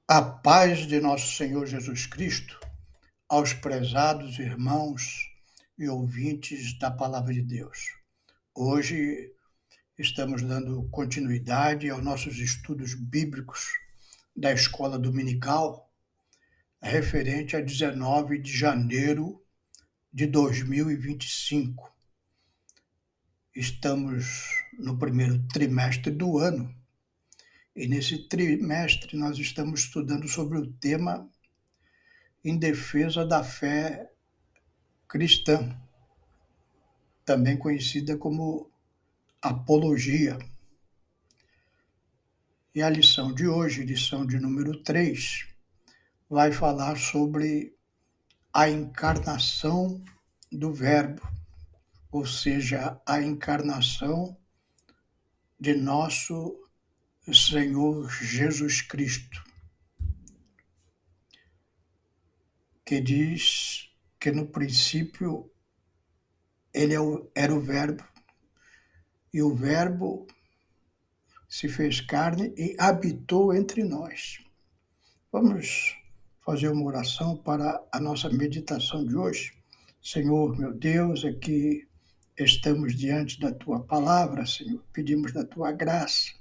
A paz de nosso Senhor Jesus Cristo aos prezados irmãos e ouvintes da Palavra de Deus. Hoje estamos dando continuidade aos nossos estudos bíblicos da Escola Dominical, referente a 19 de janeiro de 2025. Estamos no primeiro trimestre do ano e nesse trimestre nós estamos estudando sobre o tema em defesa da fé cristã, também conhecida como apologia. E a lição de hoje, lição de número 3, vai falar sobre a encarnação do Verbo, ou seja, a encarnação de nosso Senhor Jesus Cristo, que diz que no princípio ele era o Verbo, e o Verbo se fez carne e habitou entre nós. Vamos fazer uma oração para a nossa meditação de hoje. Senhor, meu Deus, aqui estamos diante da Tua palavra, Senhor. Pedimos da Tua graça.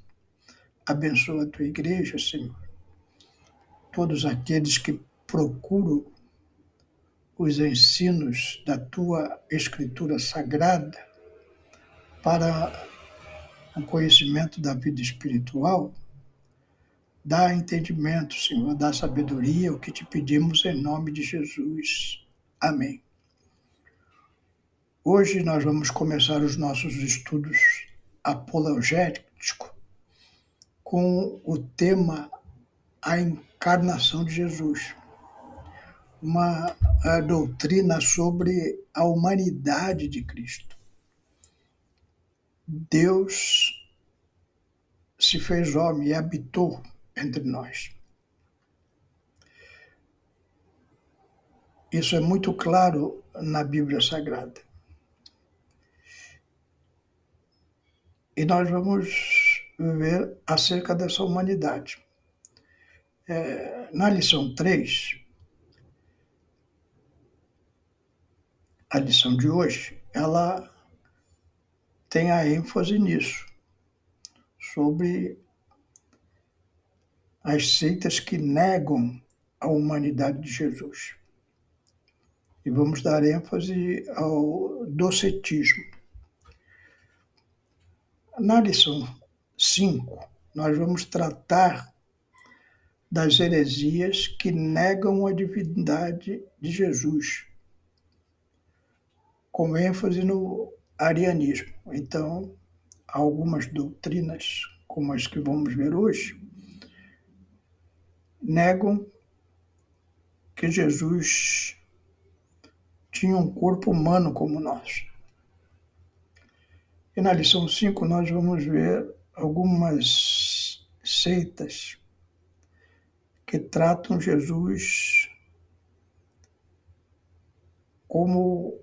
Abençoa a Tua igreja, Senhor. Todos aqueles que procuram os ensinos da Tua Escritura Sagrada para o conhecimento da vida espiritual, dá entendimento, Senhor, dá sabedoria, o que te pedimos em nome de Jesus. Amém. Hoje nós vamos começar os nossos estudos apologéticos com o tema A Encarnação de Jesus, uma doutrina sobre a humanidade de Cristo. Deus se fez homem e habitou entre nós. Isso é muito claro na Bíblia Sagrada. E nós vamos ver acerca dessa humanidade. Na lição 3, a lição de hoje, ela tem a ênfase nisso, sobre as seitas que negam a humanidade de Jesus. E vamos dar ênfase ao docetismo. Na lição 5, nós vamos tratar das heresias que negam a divindade de Jesus, com ênfase no arianismo. Então, algumas doutrinas, como as que vamos ver hoje, negam que Jesus tinha um corpo humano como nós. E na lição 5 nós vamos ver algumas seitas que tratam Jesus como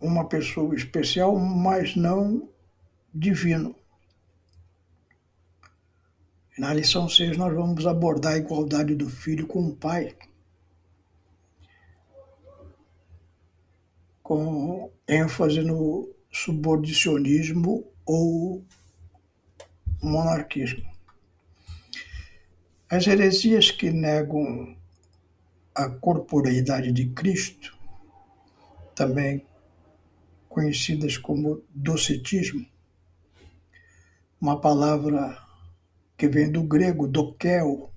uma pessoa especial, mas não divino. E na lição 6 nós vamos abordar a igualdade do Filho com o Pai, com ênfase no subordinacionismo ou monarquismo. As heresias que negam a corporeidade de Cristo, também conhecidas como docetismo, uma palavra que vem do grego dokel,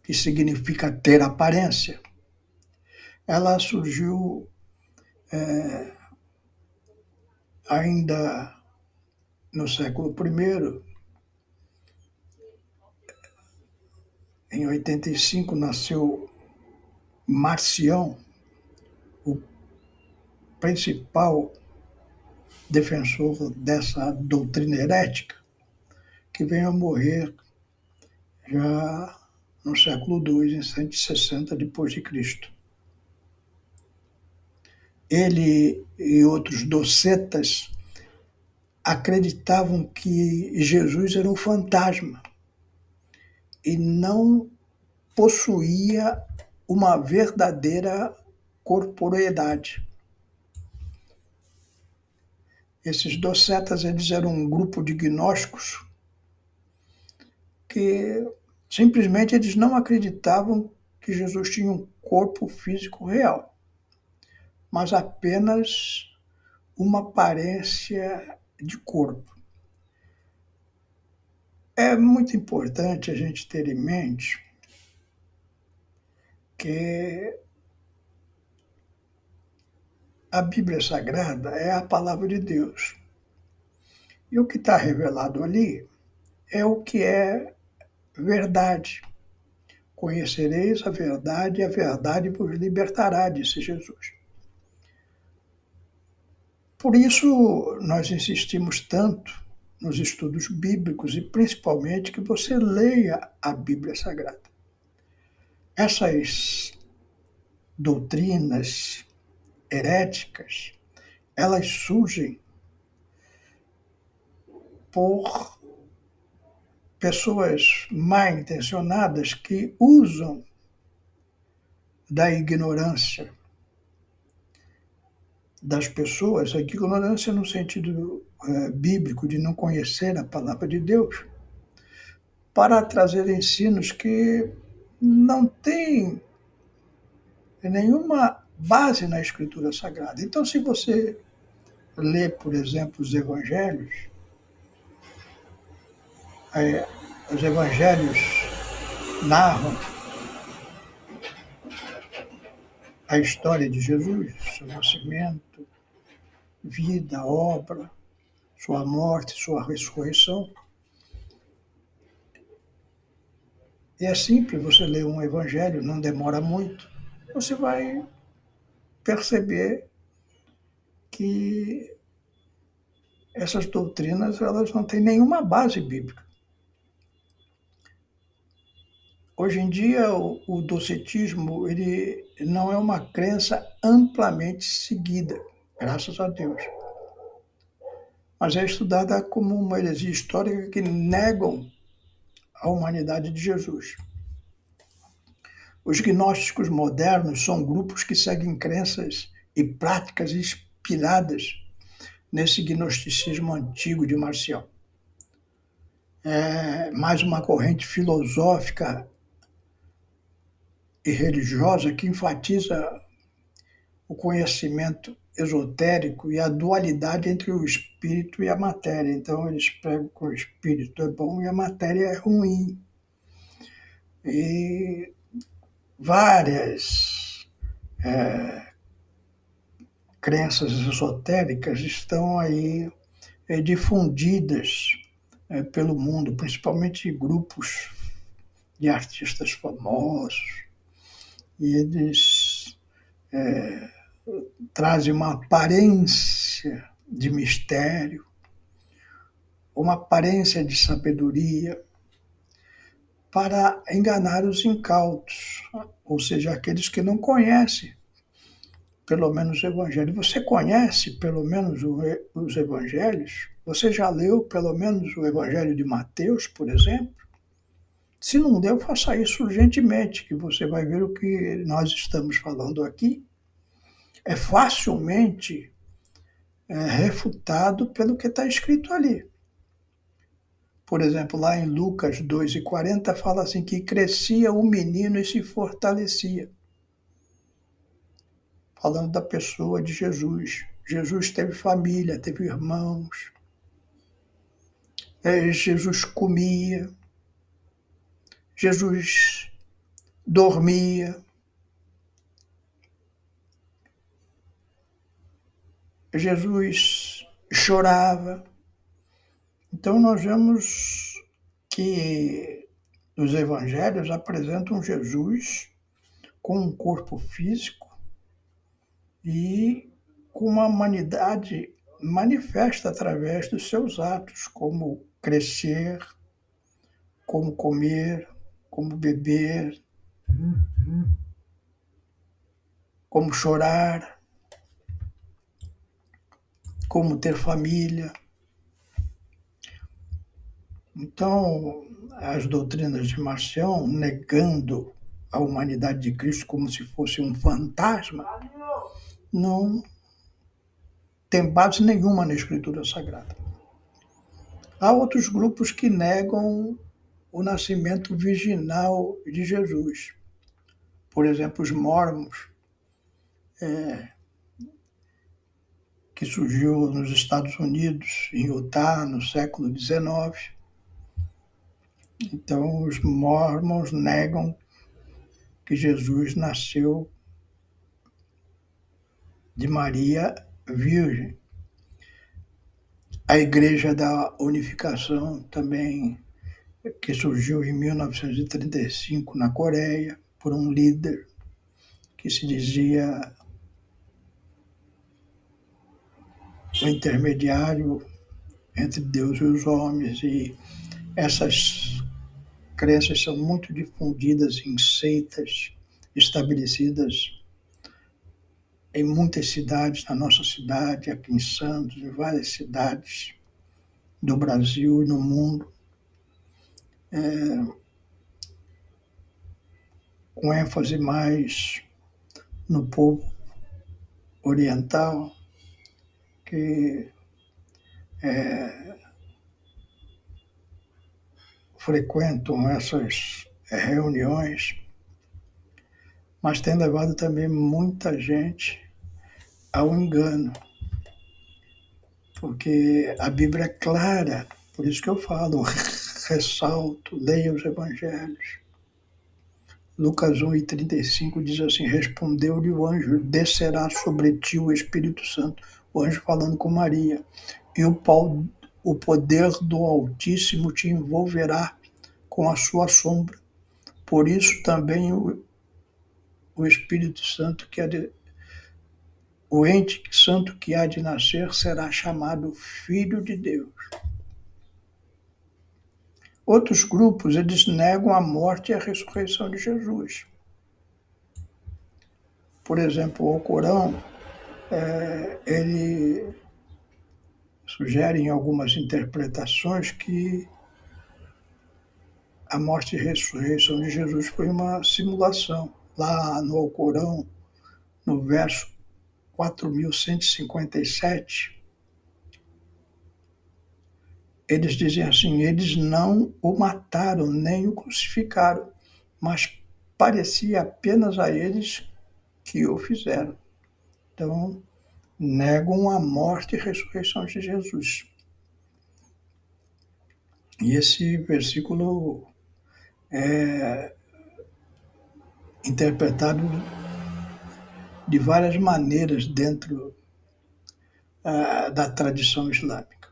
que significa ter aparência. Ela surgiu ainda no século I. Em 85 nasceu Marcião, o principal defensor dessa doutrina herética, que veio a morrer já no século II, em 160 depois de Cristo. Ele e outros docetas acreditavam que Jesus era um fantasma, e não possuía uma verdadeira corporeidade. Esses docetas, eles eram um grupo de gnósticos que simplesmente eles não acreditavam que Jesus tinha um corpo físico real, mas apenas uma aparência de corpo. É muito importante a gente ter em mente que a Bíblia Sagrada é a palavra de Deus. E o que está revelado ali é o que é verdade. Conhecereis a verdade e a verdade vos libertará, disse Jesus. Por isso, nós insistimos tanto nos estudos bíblicos e principalmente que você leia a Bíblia Sagrada. Essas doutrinas heréticas, elas surgem por pessoas mal intencionadas que usam da ignorância das pessoas, a ignorância no sentido bíblico de não conhecer a palavra de Deus, para trazer ensinos que não têm nenhuma base na Escritura Sagrada. Então, se você lê, por exemplo, os evangelhos narram a história de Jesus, seu nascimento, vida, obra, sua morte, sua ressurreição. E é simples você ler um evangelho, não demora muito. Você vai perceber que essas doutrinas elas não têm nenhuma base bíblica. Hoje em dia, o docetismo ele não é uma crença amplamente seguida, graças a Deus, mas é estudada como uma heresia histórica que negam a humanidade de Jesus. Os gnósticos modernos são grupos que seguem crenças e práticas inspiradas nesse gnosticismo antigo de Marcial. É mais uma corrente filosófica e religiosa que enfatiza o conhecimento esotérico e a dualidade entre o espírito e a matéria. Então, eles pregam que o espírito é bom e a matéria é ruim. E várias crenças esotéricas estão aí difundidas pelo mundo, principalmente grupos de artistas famosos, e eles trazem uma aparência de mistério, uma aparência de sabedoria para enganar os incautos, ou seja, aqueles que não conhecem pelo menos o Evangelho. Você conhece pelo menos os Evangelhos? Você já leu pelo menos o Evangelho de Mateus, por exemplo? Se não deu, faça isso urgentemente, que você vai ver o que nós estamos falando aqui. É facilmente refutado pelo que está escrito ali. Por exemplo, lá em Lucas 2:40 fala assim que crescia o menino e se fortalecia. Falando da pessoa de Jesus. Jesus teve família, teve irmãos. Jesus comia. Jesus dormia. Jesus chorava. Então nós vemos que os evangelhos apresentam Jesus com um corpo físico e com uma humanidade manifesta através dos seus atos, como crescer, como comer, como beber, como chorar, como ter família. Então, as doutrinas de Marcião, negando a humanidade de Cristo como se fosse um fantasma, não tem base nenhuma na Escritura Sagrada. Há outros grupos que negam o nascimento virginal de Jesus. Por exemplo, os Mormons, que surgiu nos Estados Unidos, em Utah, no século XIX. Então, os Mormons negam que Jesus nasceu de Maria Virgem. A Igreja da Unificação também, que surgiu em 1935 na Coreia, por um líder que se dizia o intermediário entre Deus e os homens. E essas crenças são muito difundidas em seitas estabelecidas em muitas cidades, na nossa cidade, aqui em Santos, em várias cidades do Brasil e no mundo, com ênfase mais no povo oriental, que frequentam essas reuniões, mas tem levado também muita gente ao engano, porque a Bíblia é clara, por isso que eu falo, ressalto, leia os evangelhos. Lucas 1:35 diz assim: respondeu-lhe o anjo, descerá sobre ti o Espírito Santo, o anjo falando com Maria, e o poder do Altíssimo te envolverá com a sua sombra. Por isso também o Espírito Santo, o ente santo que há de nascer, será chamado Filho de Deus. Outros grupos, eles negam a morte e a ressurreição de Jesus. Por exemplo, o Alcorão, ele sugere em algumas interpretações que a morte e a ressurreição de Jesus foi uma simulação. Lá no Alcorão, no verso 4157, eles dizem assim: eles não o mataram nem o crucificaram, mas parecia apenas a eles que o fizeram. Então, negam a morte e a ressurreição de Jesus. E esse versículo é interpretado de várias maneiras dentro da tradição islâmica.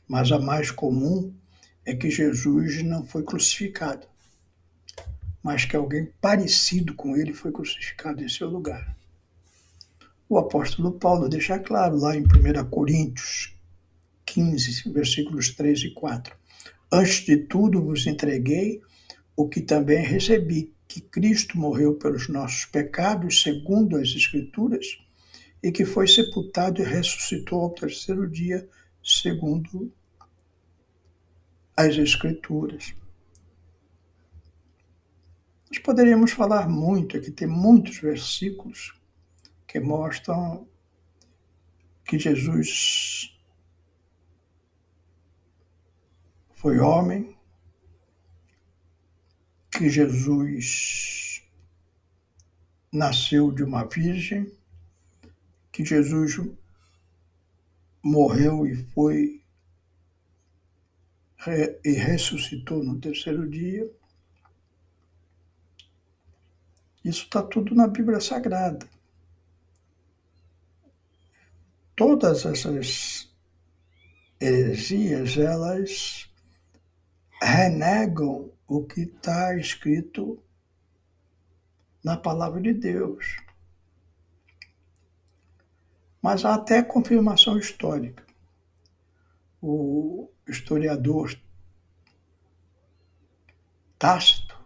Mas a mais comum é que Jesus não foi crucificado, mas que alguém parecido com ele foi crucificado em seu lugar. O apóstolo Paulo deixa claro lá em 1 Coríntios 15, versículos 3 e 4. Antes de tudo vos entreguei o que também recebi, que Cristo morreu pelos nossos pecados, segundo as Escrituras, e que foi sepultado e ressuscitou ao terceiro dia, segundo as Escrituras. Nós poderíamos falar muito, aqui tem muitos versículos que mostram que Jesus foi homem, que Jesus nasceu de uma virgem, que Jesus morreu e ressuscitou no terceiro dia. Isso está tudo na Bíblia Sagrada. Todas essas heresias, elas renegam o que está escrito na palavra de Deus. Mas há até confirmação histórica. O historiador Tácito,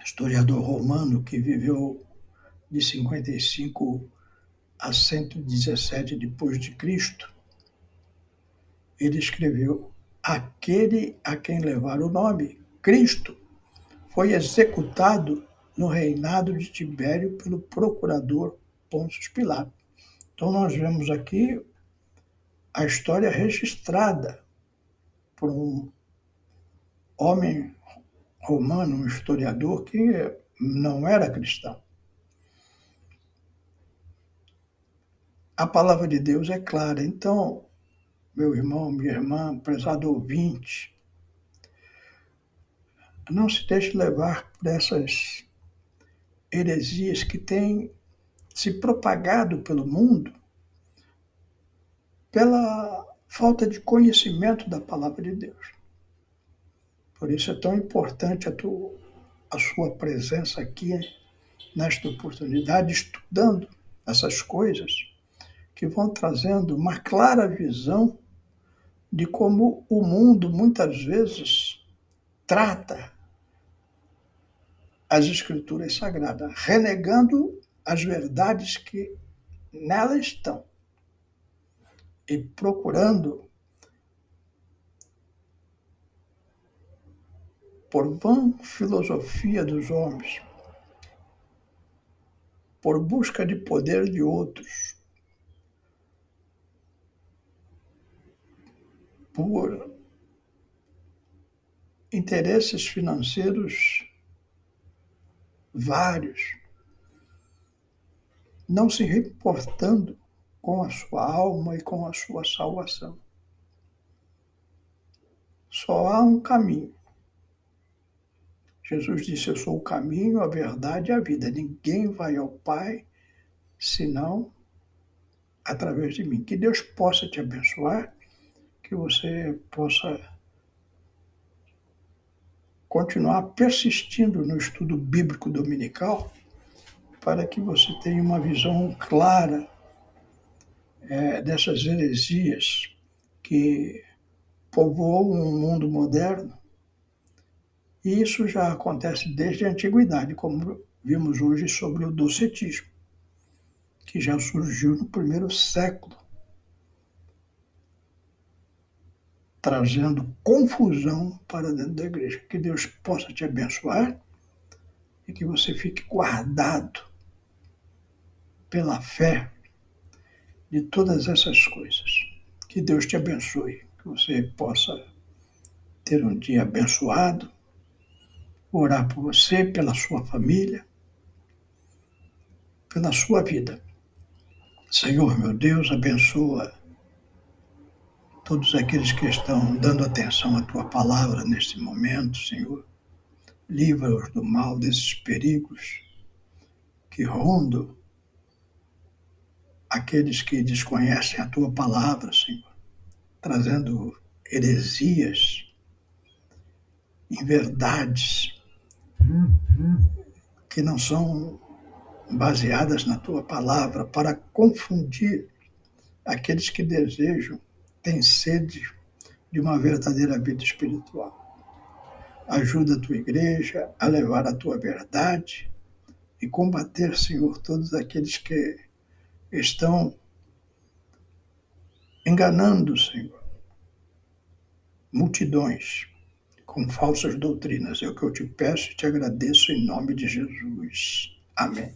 historiador romano que viveu de 55 a 117 depois de Cristo, ele escreveu aquele a quem levar o nome, Cristo, foi executado no reinado de Tibério pelo procurador Pôncio Pilatos. Então nós vemos aqui a história registrada por um homem romano, um historiador que não era cristão. A palavra de Deus é clara. Então, meu irmão, minha irmã, prezado ouvinte, não se deixe levar por essas heresias que têm se propagado pelo mundo pela falta de conhecimento da palavra de Deus. Por isso é tão importante a sua presença aqui nesta oportunidade, estudando essas coisas que vão trazendo uma clara visão de como o mundo muitas vezes trata as Escrituras Sagradas, renegando as verdades que nela estão e procurando, por vã filosofia dos homens, por busca de poder de outros, por interesses financeiros vários, não se reportando com a sua alma e com a sua salvação. Só há um caminho. Jesus disse: eu sou o caminho, a verdade e a vida. Ninguém vai ao Pai senão através de mim. Que Deus possa te abençoar, que você possa continuar persistindo no estudo bíblico dominical, para que você tenha uma visão clara dessas heresias que povoam um mundo moderno. E isso já acontece desde a antiguidade, como vimos hoje sobre o docetismo, que já surgiu no primeiro século, trazendo confusão para dentro da igreja. Que Deus possa te abençoar e que você fique guardado pela fé de todas essas coisas. Que Deus te abençoe, que você possa ter um dia abençoado, orar por você, pela sua família, pela sua vida. Senhor, meu Deus, abençoa todos aqueles que estão dando atenção à tua palavra neste momento, Senhor. Livra-os do mal, desses perigos que rondam aqueles que desconhecem a tua palavra, Senhor, trazendo heresias, inverdades que não são baseadas na tua palavra, para confundir aqueles que desejam, têm sede de uma verdadeira vida espiritual. Ajuda a tua igreja a levar a tua verdade e combater, Senhor, todos aqueles que estão enganando, Senhor, multidões com falsas doutrinas. É o que eu te peço e te agradeço em nome de Jesus. Amém.